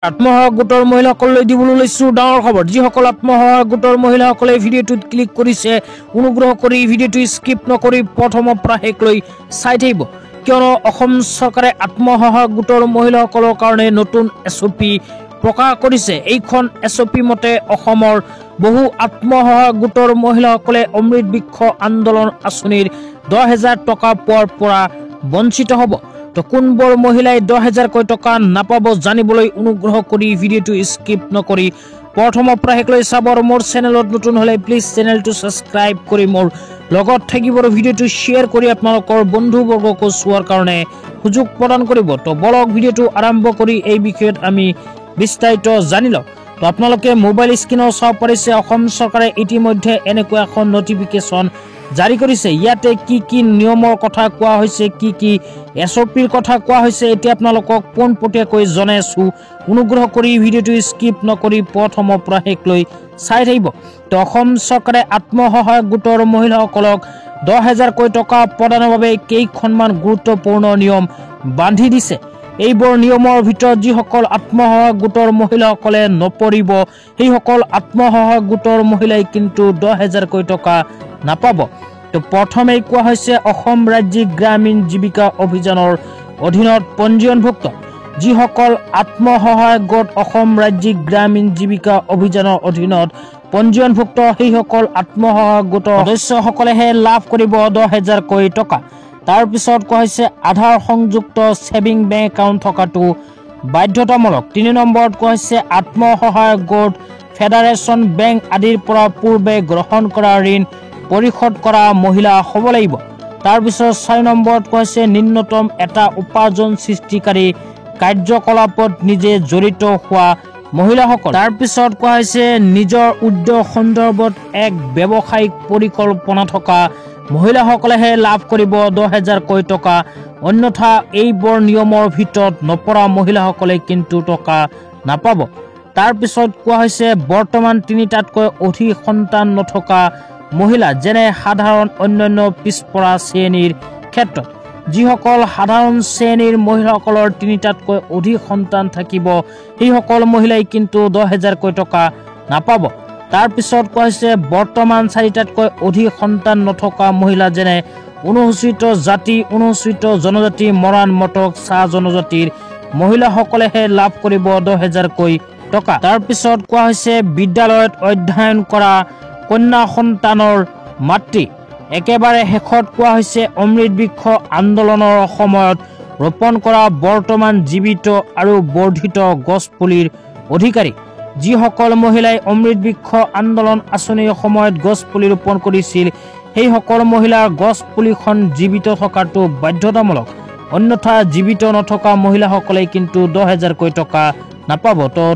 আত্মসহায়ক গোটৰ মহিলাসকললৈ দিবলৈ লৈছো ডাঙৰ খবৰ। যিসকল আত্মসহায়ক গোটৰ মহিলাসকলে ভিডিঅ'টোত ক্লিক কৰিছে, অনুগ্ৰহ কৰি ভিডিঅ'টো স্কিপ নকৰি প্ৰথমৰ পৰা শেষলৈ চাই থাকিব, কিয়নো অসম চৰকাৰে আত্মসহায়ক গোটৰ মহিলাসকলৰ কাৰণে নতুন SOP প্ৰকাশ কৰিছে। এইখন SOP মতে অসমৰ বহু আত্মসহায়ক গোটৰ মহিলাসকলে অমৃত বৃক্ষ আন্দোলন আঁচনিৰ 10,000 টকা পোৱাৰ পৰা বঞ্চিত হ'ব। তো কোনবোৰ মহিলাই 10,000 টকা নাপাব জানিবলৈ অনুগ্ৰহ কৰি ভিডিঅ'টো স্কিপ নকৰি প্ৰথমৰ পৰা শেষলৈ চাব। আৰু মোৰ চেনেলত নতুন হ'লে প্লিজ চেনেলটো ছাবস্ক্ৰাইব কৰি মোৰ লগত থাকিব আৰু ভিডিঅ'টো শ্বেয়াৰ কৰি আপোনালোকৰ বন্ধুবৰ্গকো চোৱাৰ কাৰণে সুযোগ প্ৰদান কৰিব। তো বলক ভিডিঅ'টো আৰম্ভ কৰি এই বিষয়ত আমি বিস্তাৰিত জানি লওঁ। তো আপোনালোকে মোবাইল স্ক্ৰীনত চাব পাৰিছে, অসম চৰকাৰে ইতিমধ্যে এনেকুৱা এখন নটিফিকেশ্যন জাৰি কৰিছে। ইয়াতে কি নিয়মৰ কথা কোৱা হৈছে, কি SOPৰ কথা কোৱা হৈছে, এতিয়া আপোনালোকক পোনপটীয়াকৈ জনাই আছো। অনুগ্ৰহ কৰি ভিডিঅ'টো স্কিপ নকৰি প্ৰথমৰ পৰা শেষলৈ চাই থাকিব। তো অসম চৰকাৰে আত্মসহায়ক গোটৰ মহিলাসকলক 10,000 টকা প্ৰদানৰ বাবে কেইখনমান গুৰুত্বপূৰ্ণ নিয়ম বান্ধি দিছে। এইবোৰ নিয়মৰ ভিতৰত যিসকল আত্মসহায়ক গোটৰ মহিলাসকলে নপৰিব, সেইসকল আত্মসহায়ক গোটৰ মহিলাই কিন্তু 10,000 টকা নাপাব। তো প্ৰথমেই কোৱা হৈছে অসম ৰাজ্যিক গ্ৰামীণ জীৱিকা অভিযানৰ অধীনত পঞ্জীয়নভুক্ত যিসকল আত্মসহায়ক গোট অসম ৰাজ্যিক গ্ৰামীণ জীৱিকা অভিযানৰ অধীনত পঞ্জীয়নভুক্ত সেইসকল আত্মসহায়ক গোটৰ সদস্যসকলেহে লাভ কৰিব 10,000 টকা। তাৰ পিছত কোৱা হৈছে আধাৰ সংযুক্ত ছেভিং বেংক একাউণ্ট থকাটো বাধ্যতামূলক। 3 নম্বৰত কোৱা হৈছে আত্মসহায়ক গোট, ফেডাৰেচন বেংক আদিৰ পৰা পূৰ্বে গ্ৰহণ কৰা ঋণ পৰিশোধ কৰা মহিলা হ'ব লাগিব। তাৰপিছত 4 নম্বৰত কোৱা হৈছে ন্যূনতম এটা উপাৰ্জন সৃষ্টিকাৰী কাৰ্যকলাপত নিজে জড়িত হোৱা মহিলাসকল। তাৰপিছত কোৱা হৈছে নিজৰ উদ্যোগ সন্দৰ্ভত এক ব্যৱসায়িক পৰিকল্পনা থকা মহিলাসকলেহে লাভ কৰিব 10,000 টকা। অন্যথা এইবোৰ নিয়মৰ ভিতৰত নপৰা মহিলাসকলে কিন্তু টকা নাপাব। তাৰপিছত কোৱা হৈছে বৰ্তমান 3টাতকৈ অধিক সন্তান নথকা মহিলা, যেনে সাধাৰণ অন্যান্য পিছপৰা শ্ৰেণীৰ ক্ষেত্ৰত যিসকল সাধাৰণ শ্ৰেণীৰ মহিলাসকলৰ 3টাতকৈ অধিক সন্তান থাকিব, সেইসকল মহিলাই কিন্তু 10,000 টকা নাপাব। তাৰপিছত কোৱা হৈছে বৰ্তমান 4টাতকৈ অধিক সন্তান নথকা মহিলা, যেনে অনুসূচিত জাতি, অনুসূচিত জনজাতি, মৰাণ, মটক, চাহ জনজাতিৰ মহিলাসকলেহে লাভ কৰিব 10,000 টকা। তাৰপিছত কোৱা হৈছে বিদ্যালয়ত অধ্যয়ন কৰা কন্যা সন্তানৰ মাতৃ। একেবাৰে শেষত কোৱা হৈছে অমৃত বৃক্ষ আন্দোলনৰ সময়ত ৰোপণ কৰা বৰ্তমান জীৱিত আৰু বৰ্ধিত গছপুলিৰ অধিকাৰী যিসকল মহিলাই অমৃত বৃক্ষ আন্দোলন আঁচনিৰ সময়ত গছপুলি ৰোপণ কৰিছিল, সেইসকল মহিলাৰ গছপুলিখন জীৱিত থকাটো বাধ্যতামূলক। অন্যথা জীৱিত নথকা মহিলাসকলে কিন্তু 10,000 টকা নাপাব। তো